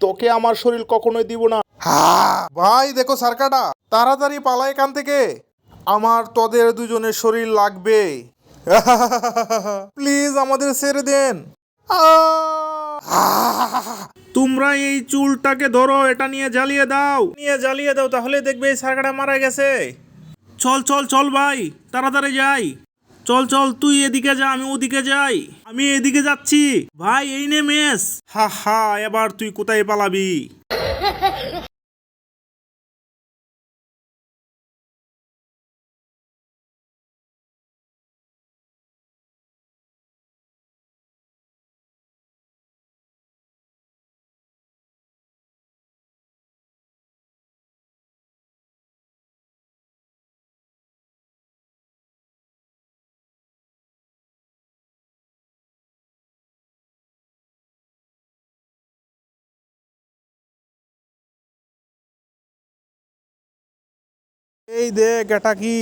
তোকে আমার শরীর কখনোই দিব না। ভাই দেখো সার্কাটা, তাড়াতাড়ি পালা এখান থেকে, আমার তোদের দুজনের শরীর লাগবে। প্লিজ আমাদের ছেড়ে দেন। তোমরা এই চুলটাকে ধরো, এটা নিয়ে জ্বালিয়ে দাও, তাহলে দেখবে এই সার্কাটা মারা গেছে। চল চল চল ভাই, তাড়াতাড়ি যাই। চল চল, তুই এদিকে যা, আমি ওদিকে যাই। আমি এদিকে যাচ্ছি ভাই, এই নে মেস। হা হা, এবার তুই কোথায় পালাবি? এই দেখ এটা কি?